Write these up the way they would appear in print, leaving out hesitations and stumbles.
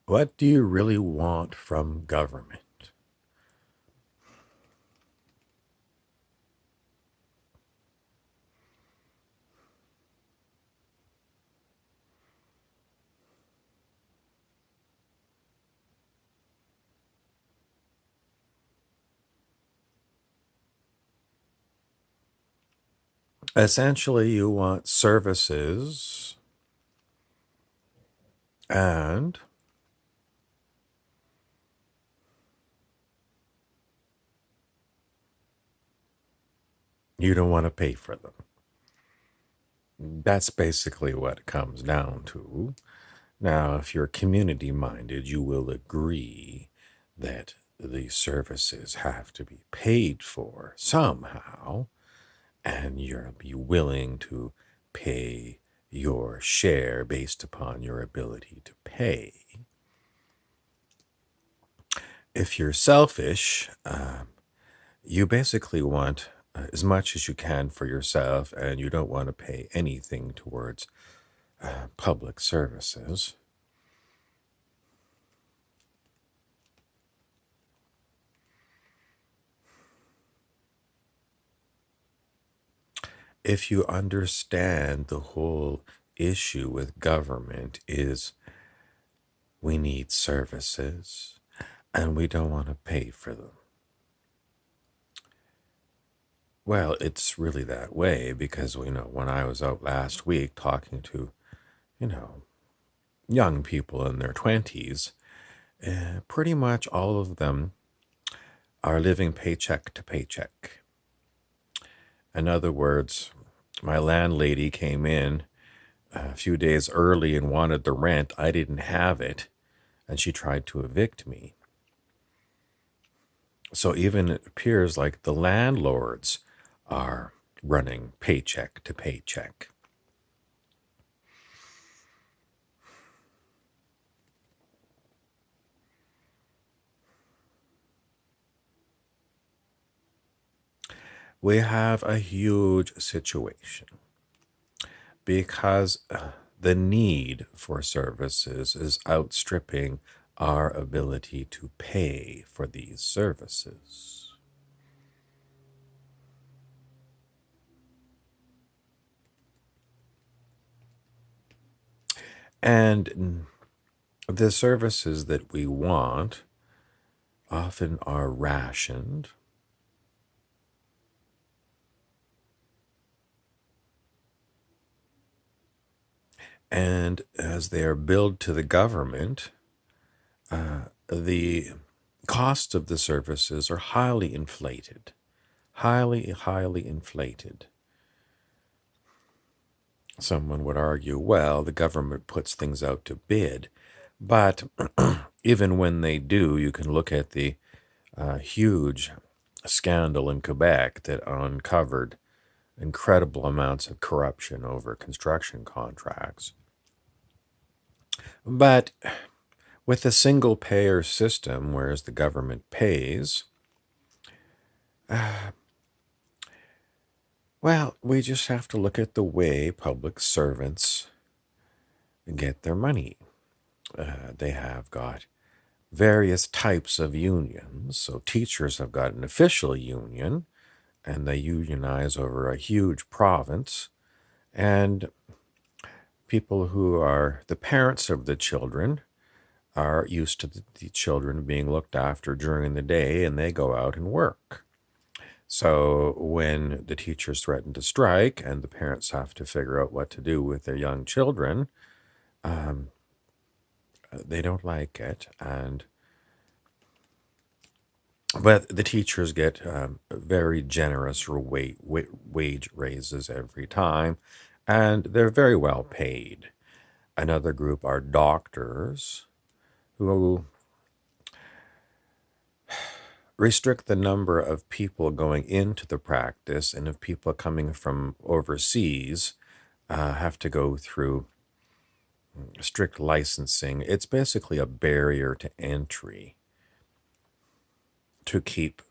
What do you really want from government? Essentially, you want services and you don't want to pay for them. That's basically what it comes down to. Now, if you're community minded, you will agree that the services have to be paid for somehow, and you'll be willing to pay your share based upon your ability to pay. If you're selfish, you basically want as much as you can for yourself, and you don't want to pay anything towards public services. If you understand the whole issue with government is we need services and we don't want to pay for them. Well, it's really that way because when I was out last week talking to, you know, young people in their 20s, pretty much all of them are living paycheck to paycheck. In other words, my landlady came in a few days early and wanted the rent. I didn't have it, and she tried to evict me. So even it appears like the landlords are running paycheck to paycheck. We have a huge situation because the need for services is outstripping our ability to pay for these services. And the services that we want often are rationed. And as they are billed to the government, the costs of the services are highly inflated. Highly inflated. Someone would argue, well, the government puts things out to bid. But even when they do, you can look at the huge scandal in Quebec that uncovered incredible amounts of corruption over construction contracts. But with a single payer system, whereas the government pays, well, we just have to look at the way public servants get their money. They have got various types of unions. So teachers have got an official union, and they unionize over a huge province. And people who are the parents of the children are used to the children being looked after during the day, and they go out and work. So when the teachers threaten to strike and the parents have to figure out what to do with their young children, they don't like it. But the teachers get very generous wage raises every time, and they're very well paid. Another group are doctors who restrict the number of people going into the practice, and if people coming from overseas have to go through strict licensing. It's basically a barrier to entry to keep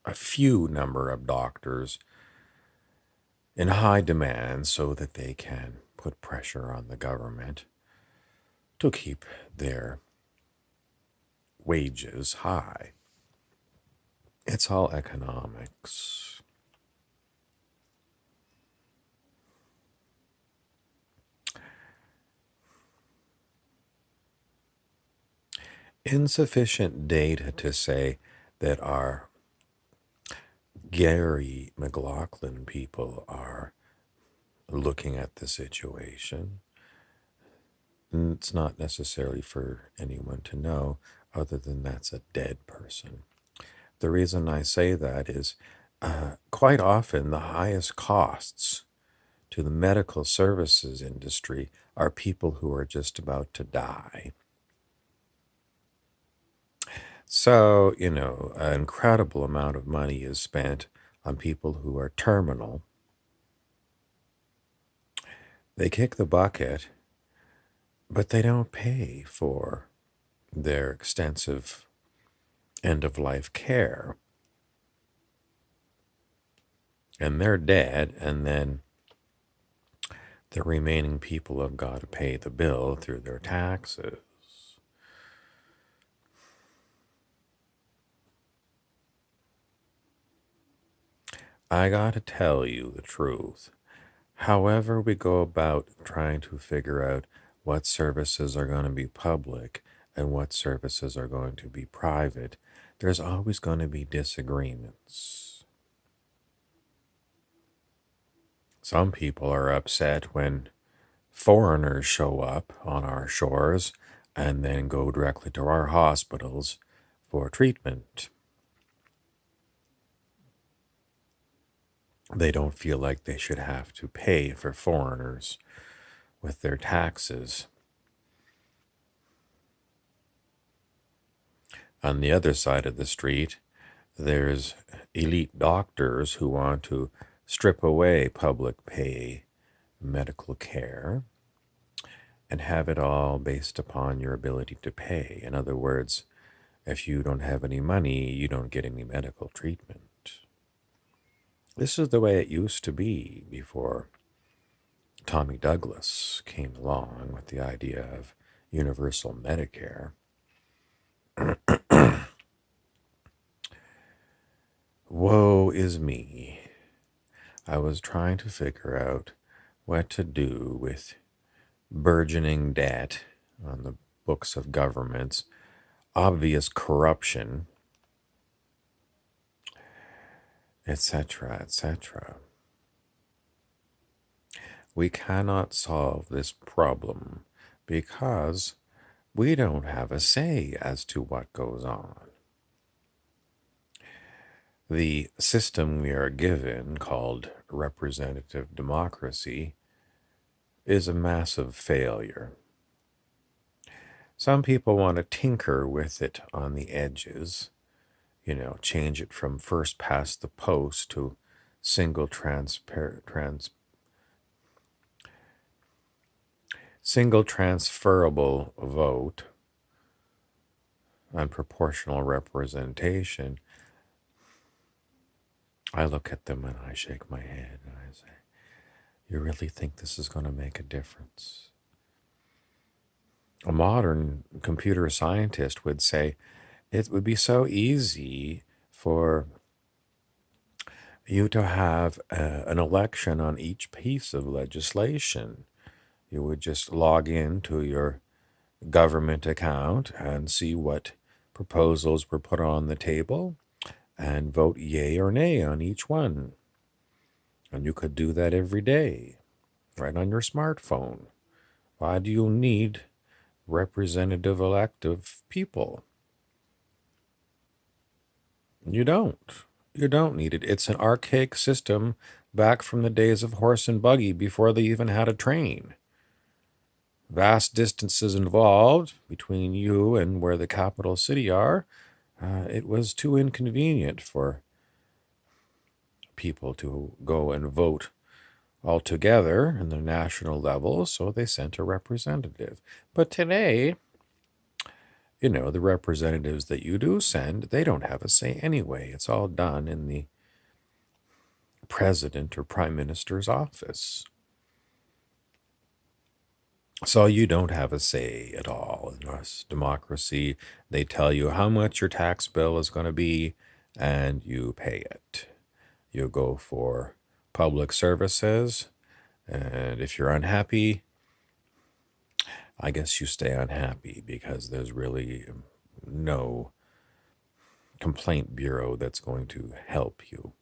a few number of doctors in high demand so that they can put pressure on the government. to keep their wages high. It's all economics. Insufficient data to say that our Gary McLaughlin people are looking at the situation. It's not necessarily for anyone to know, other than that's a dead person. The reason I say that is quite often the highest costs to the medical services industry are people who are just about to die. So, an incredible amount of money is spent on people who are terminal. They kick the bucket, but they don't pay for their extensive end-of-life care. And they're dead, and then the remaining people have got to pay the bill through their taxes. I got to tell you the truth. However we go about trying to figure out what services are going to be public and what services are going to be private, there's always going to be disagreements. Some people are upset when foreigners show up on our shores and then go directly to our hospitals for treatment. They don't feel like they should have to pay for foreigners with their taxes. On the other side of the street, there's elite doctors who want to strip away public pay medical care and have it all based upon your ability to pay. In other words, if you don't have any money, you don't get any medical treatment. This is the way it used to be before Tommy Douglas came along with the idea of universal Medicare. Woe is me. I was trying to figure out what to do with burgeoning debt on the books of governments, obvious corruption, etc., etc. We cannot solve this problem because we don't have a say as to what goes on. The system we are given, called representative democracy, is a massive failure. Some people want to tinker with it on the edges, change it from first past the post to single transferable vote on proportional representation. I look at them and I shake my head and I say, you really think this is going to make a difference? A modern computer scientist would say it would be so easy for you to have an election on each piece of legislation. You would just log into your government account and see what proposals were put on the table and vote yay or nay on each one. And you could do that every day, right on your smartphone. Why do you need representative elective people? You don't. You don't need it. It's an archaic system back from the days of horse and buggy before they even had a train. Vast distances involved between you and where the capital city are. It was too inconvenient for people to go and vote all together in the national level, so they sent a representative. But today, the representatives that you do send, they don't have a say anyway. It's all done in the president or prime minister's office. So you don't have a say at all in us democracy. They tell you how much your tax bill is going to be, and you pay it. You go for public services, and if you're unhappy, I guess you stay unhappy because there's really no complaint bureau that's going to help you.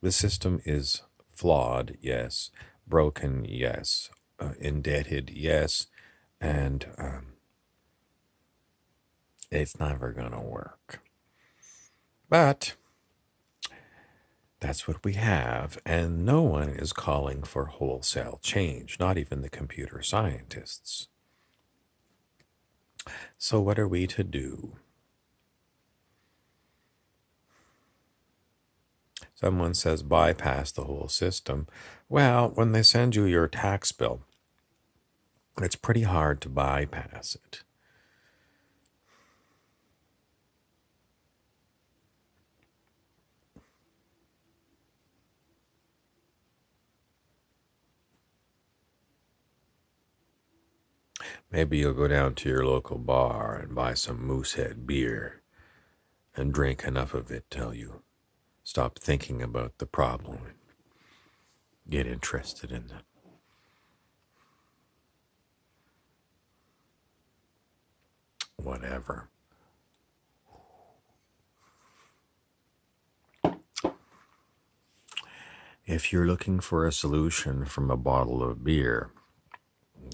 The system is flawed, yes. Broken, yes. Indebted, yes. And it's never going to work. But that's what we have, and no one is calling for wholesale change, not even the computer scientists. So, what are we to do? Someone says bypass the whole system. Well, when they send you your tax bill, it's pretty hard to bypass it. Maybe you'll go down to your local bar and buy some Moosehead beer and drink enough of it till you stop thinking about the problem and get interested in it. Whatever. If you're looking for a solution from a bottle of beer,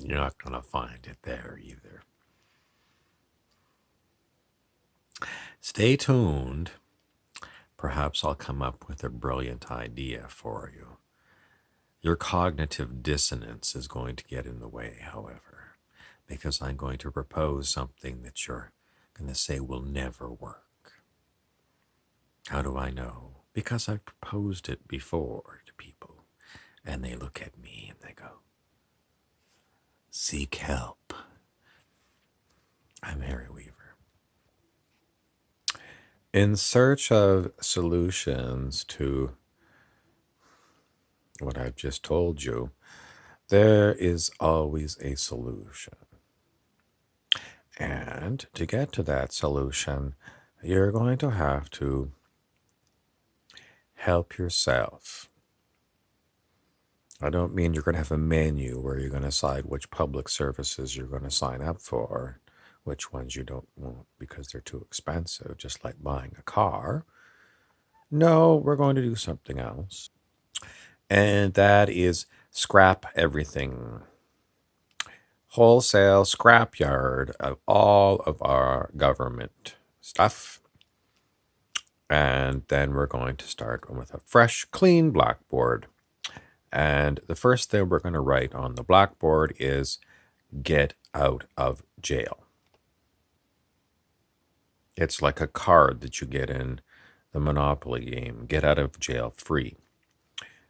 you're not going to find it there either. Stay tuned. Perhaps I'll come up with a brilliant idea for you. Your cognitive dissonance is going to get in the way, however, because I'm going to propose something that you're going to say will never work. How do I know? Because I've proposed it before to people, and they look at me and they go, seek help. I'm Harry Weaver. In search of solutions to what I've just told you, there is always a solution. And to get to that solution, you're going to have to help yourself. I don't mean you're going to have a menu where you're going to decide which public services you're going to sign up for, which ones you don't want because they're too expensive, just like buying a car. No, we're going to do something else. And that is scrap everything. Wholesale scrapyard of all of our government stuff. And then we're going to start with a fresh, clean blackboard. And the first thing we're going to write on the blackboard is get out of jail. It's like a card that you get in the Monopoly game, get out of jail free.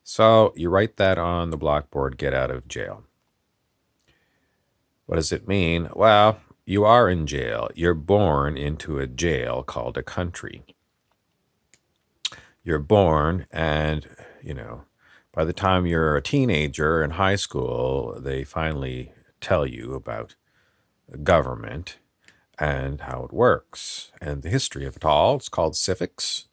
So you write that on the blackboard, get out of jail. What does it mean? Well, you are in jail. You're born into a jail called a country. You're born, and, by the time you're a teenager in high school, they finally tell you about government and how it works and the history of it all. It's called civics.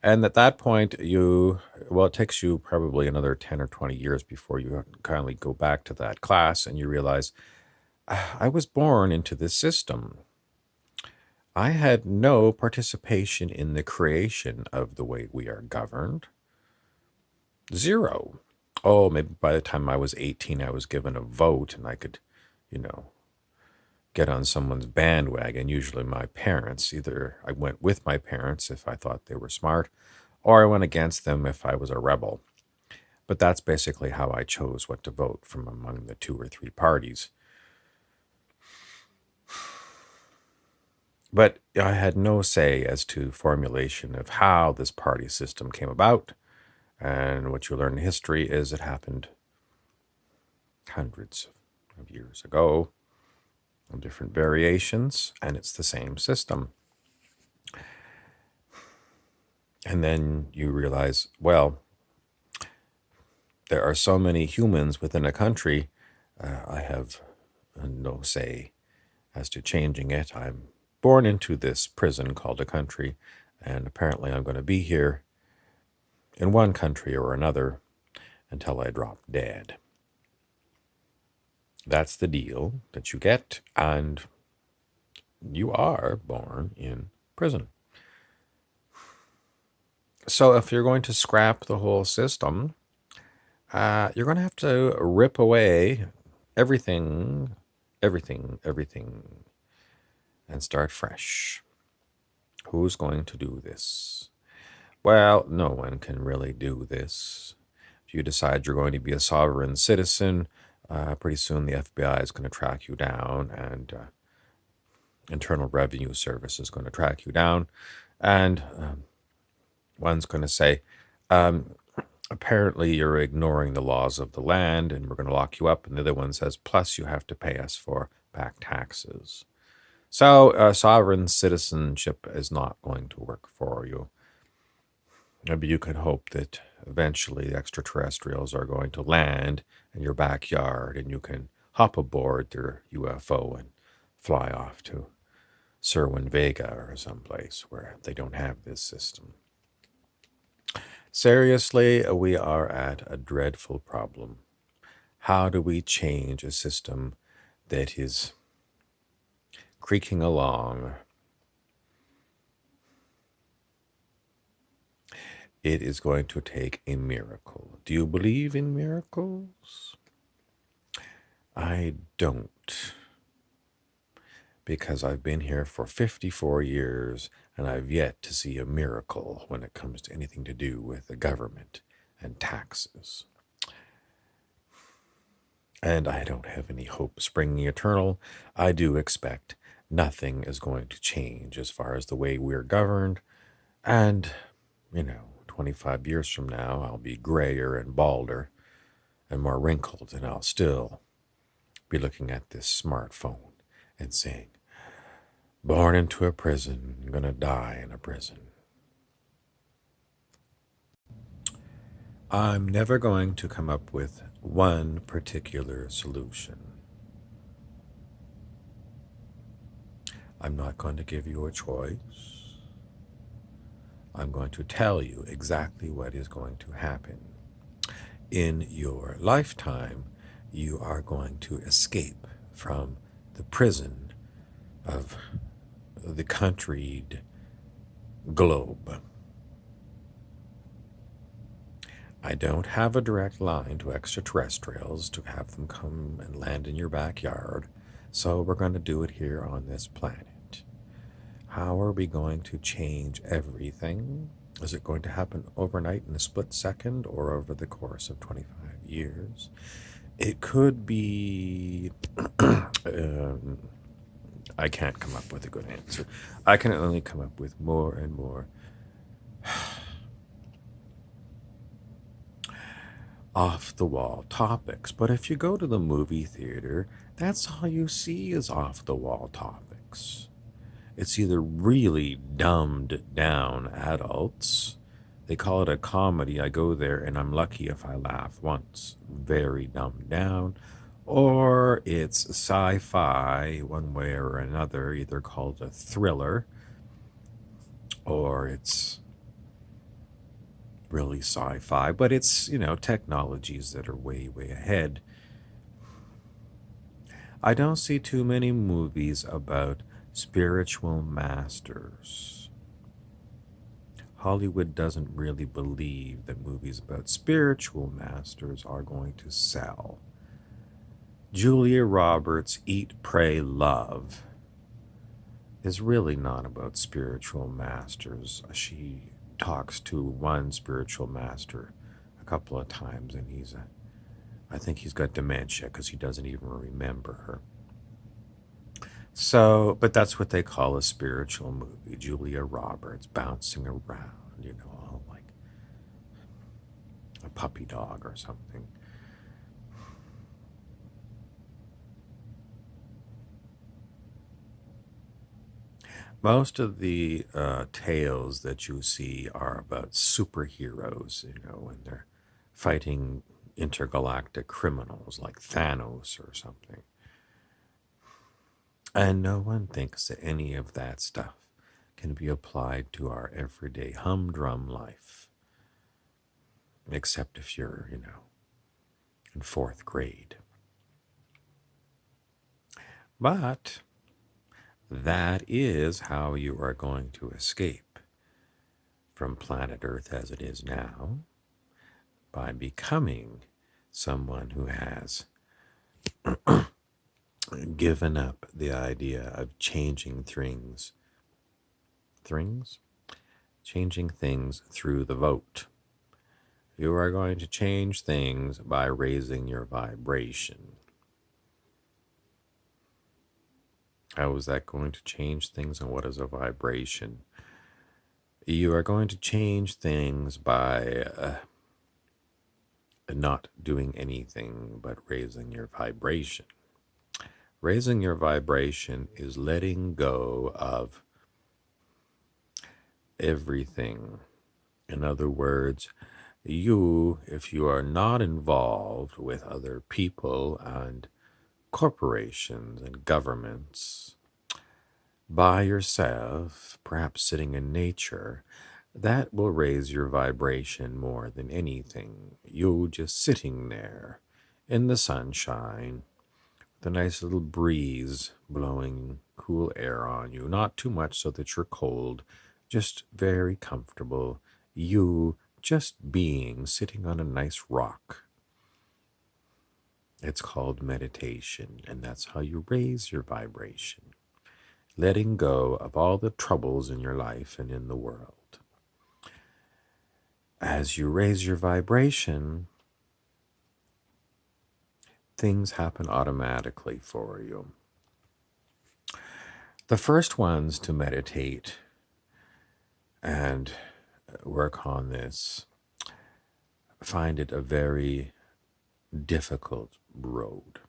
And at that point, it takes you probably another 10 or 20 years before you kindly go back to that class and you realize, I was born into this system. I had no participation in the creation of the way we are governed. Zero. Oh, maybe by the time I was 18, I was given a vote and I could, get on someone's bandwagon, usually my parents. Either I went with my parents if I thought they were smart, or I went against them if I was a rebel. But that's basically how I chose what to vote from among the 2 or 3 parties. But I had no say as to formulation of how this party system came about. And what you learn in history is it happened hundreds of years ago, in different variations, and it's the same system. And then you realize, well, there are so many humans within a country, I have no say as to changing it. I'm born into this prison called a country, and apparently I'm going to be here in one country or another until I drop dead. That's the deal that you get, and you are born in prison. So if you're going to scrap the whole system, you're going to have to rip away everything, everything, and start fresh. Who's going to do this? Well, no one can really do this. If you decide you're going to be a sovereign citizen, pretty soon the FBI is going to track you down, and Internal Revenue Service is going to track you down, and one's going to say, apparently you're ignoring the laws of the land, and we're going to lock you up. And the other one says, plus you have to pay us for back taxes. So sovereign citizenship is not going to work for you. Maybe you could hope that eventually extraterrestrials are going to land in your backyard and you can hop aboard their UFO and fly off to Cerwin Vega or someplace where they don't have this system. Seriously, we are at a dreadful problem. How do we change a system that is creaking along? It is going to take a miracle. Do you believe in miracles? I don't. Because I've been here for 54 years and I've yet to see a miracle when it comes to anything to do with the government and taxes. And I don't have any hope springing eternal. I do expect nothing is going to change as far as the way we're governed. And, 25 years from now, I'll be grayer and balder and more wrinkled, and I'll still be looking at this smartphone and saying, born into a prison, I'm going to die in a prison. I'm never going to come up with one particular solution. I'm not going to give you a choice. I'm going to tell you exactly what is going to happen. In your lifetime, you are going to escape from the prison of the countryed globe. I don't have a direct line to extraterrestrials to have them come and land in your backyard, so we're going to do it here on this planet. How are we going to change everything? Is it going to happen overnight in a split second or over the course of 25 years? It could be... I can't come up with a good answer. I can only come up with more and more off-the-wall topics. But if you go to the movie theater, that's all you see is off-the-wall topics. It's either really dumbed down adults. They call it a comedy. I go there and I'm lucky if I laugh once. Very dumbed down. Or it's sci-fi one way or another, either called a thriller or it's really sci-fi, but it's, technologies that are way, way ahead. I don't see too many movies about spiritual masters. Hollywood doesn't really believe that movies about spiritual masters are going to sell. Julia Roberts' Eat, Pray, Love is really not about spiritual masters. She talks to one spiritual master a couple of times, and I think he's got dementia because he doesn't even remember her. So, but that's what they call a spiritual movie. Julia Roberts bouncing around, all like a puppy dog or something. Most of the tales that you see are about superheroes, when they're fighting intergalactic criminals like Thanos or something. And no one thinks that any of that stuff can be applied to our everyday humdrum life, except if you're, in fourth grade. But that is how you are going to escape from planet Earth as it is now, by becoming someone who has given up the idea of changing things, changing things through the vote. You are going to change things by raising your vibration. How is that going to change things, and what is a vibration? You are going to change things by not doing anything but raising your vibration. Raising your vibration is letting go of everything. In other words, if you are not involved with other people and corporations and governments, by yourself, perhaps sitting in nature, that will raise your vibration more than anything. You just sitting there in the sunshine, the nice little breeze blowing cool air on you, not too much so that you're cold, just very comfortable. You just being, sitting on a nice rock. It's called meditation, and that's how you raise your vibration. Letting go of all the troubles in your life and in the world. As you raise your vibration, things happen automatically for you. The first ones to meditate and work on this find it a very difficult road,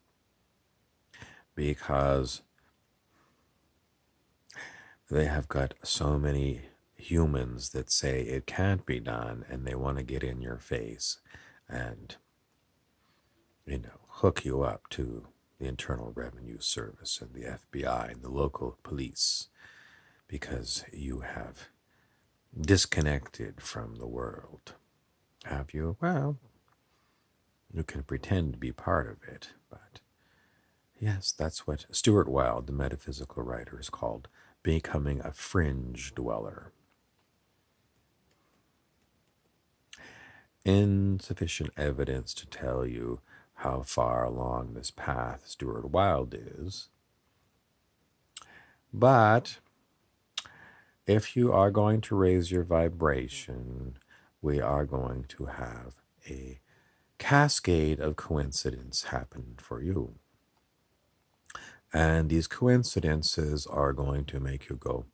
because they have got so many humans that say it can't be done, and they want to get in your face and hook you up to the Internal Revenue Service and the FBI and the local police, because you have disconnected from the world. Have you? Well, you can pretend to be part of it, but yes, that's what Stuart Wilde, the metaphysical writer, has called becoming a fringe dweller. Insufficient evidence to tell you how far along this path Stuart Wilde is. But if you are going to raise your vibration, we are going to have a cascade of coincidence happen for you. And these coincidences are going to make you go,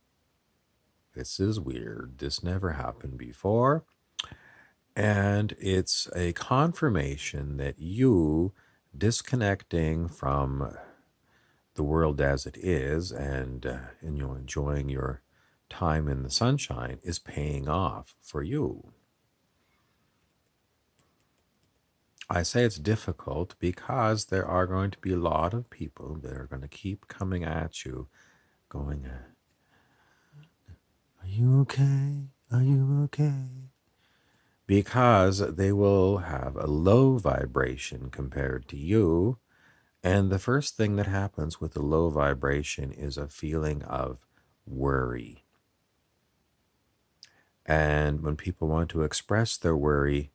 this is weird. This never happened before. And it's a confirmation that you disconnecting from the world as it is and enjoying your time in the sunshine is paying off for you. I say it's difficult because there are going to be a lot of people that are going to keep coming at you going, are you okay? Are you okay? Because they will have a low vibration compared to you. And the first thing that happens with a low vibration is a feeling of worry. And when people want to express their worry,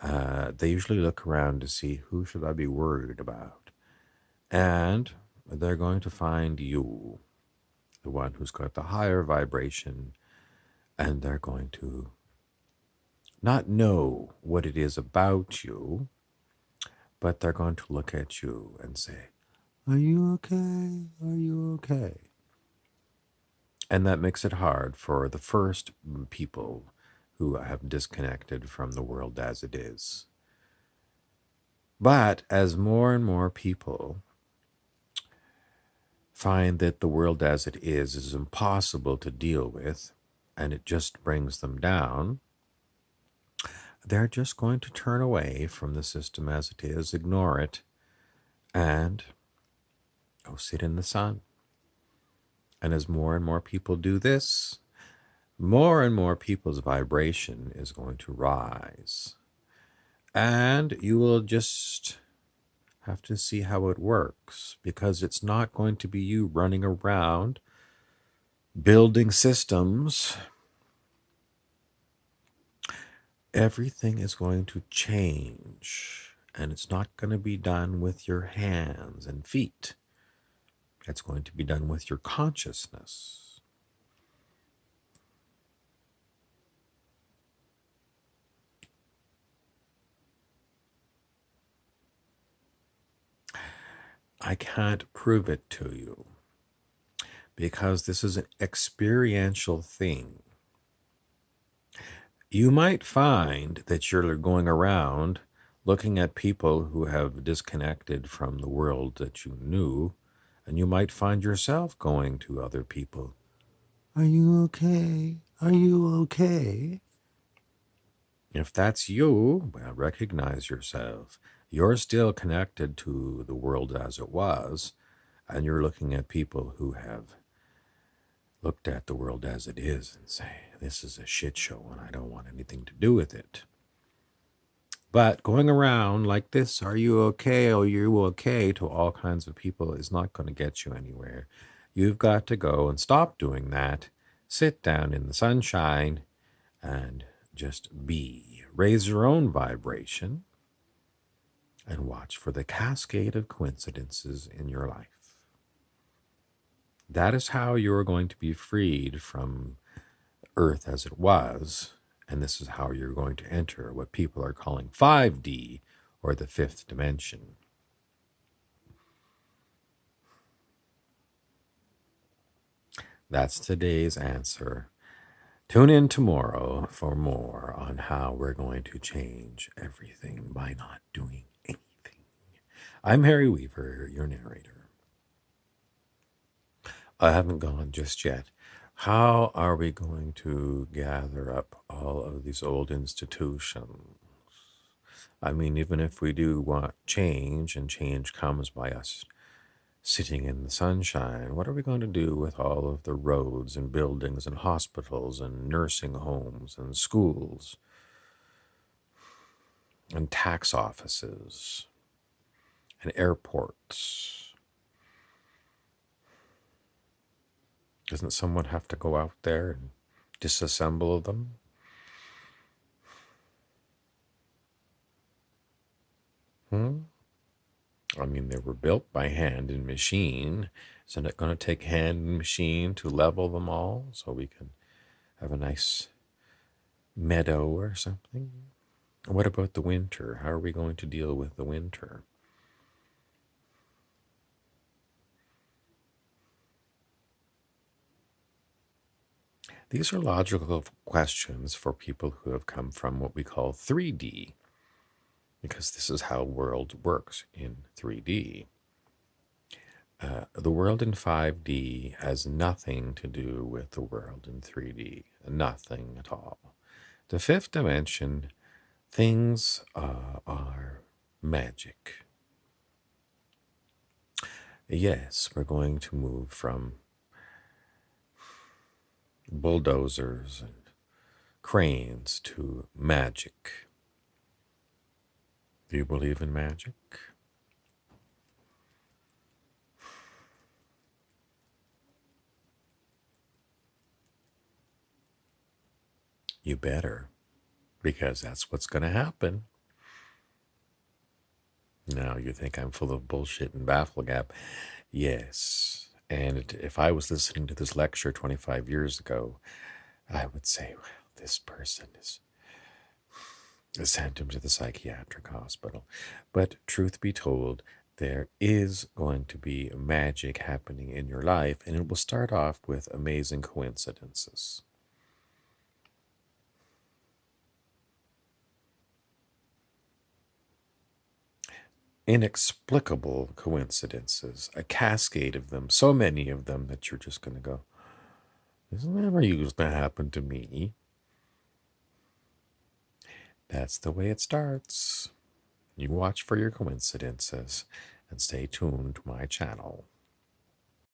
they usually look around to see, who should I be worried about? And they're going to find you, the one who's got the higher vibration, and they're going to not know what it is about you, but they're going to look at you and say, are you okay? Are you okay? And that makes it hard for the first people who have disconnected from the world as it is. But as more and more people find that the world as it is impossible to deal with, and it just brings them down, they're just going to turn away from the system as it is, ignore it, and go sit in the sun. And as more and more people do this, more and more people's vibration is going to rise. And you will just have to see how it works, because it's not going to be you running around building systems. Everything is going to change, and it's not going to be done with your hands and feet. It's going to be done with your consciousness. I can't prove it to you, because this is an experiential thing. You might find that you're going around looking at people who have disconnected from the world that you knew, and you might find yourself going to other people. Are you okay? Are you okay? If that's you, well, recognize yourself. You're still connected to the world as it was, and you're looking at people who have looked at the world as it is and say, this is a shit show and I don't want anything to do with it. But going around like this, are you okay? Are you okay? To all kinds of people is not going to get you anywhere. You've got to go and stop doing that. Sit down in the sunshine and just be. Raise your own vibration and watch for the cascade of coincidences in your life. That is how you're going to be freed from Earth as it was, and this is how you're going to enter what people are calling 5D, or the fifth dimension. That's today's answer. Tune in tomorrow for more on how we're going to change everything by not doing anything. I'm Harry Weaver, your narrator. I haven't gone just yet. How are we going to gather up all of these old institutions? I mean, even if we do want change, and change comes by us sitting in the sunshine, what are we going to do with all of the roads and buildings and hospitals and nursing homes and schools and tax offices and airports? Doesn't someone have to go out there and disassemble them? I mean, they were built by hand and machine. Isn't it going to take hand and machine to level them all so we can have a nice meadow or something? What about the winter? How are we going to deal with the winter? These are logical questions for people who have come from what we call 3D, because this is how world works in 3D. The world in 5D has nothing to do with the world in 3D, nothing at all. The fifth dimension, things are magic. Yes, we're going to move from bulldozers and cranes to magic. Do you believe in magic? You better, because that's what's going to happen. Now, you think I'm full of bullshit and bafflegap. Yes. And if I was listening to this lecture 25 years ago, I would say, well, this person is sent him to the psychiatric hospital. But truth be told, there is going to be magic happening in your life, and it will start off with amazing coincidences. Inexplicable coincidences, a cascade of them, so many of them that you're just going to go, this never used to happen to me. That's the way it starts. You watch for your coincidences and stay tuned to my channel.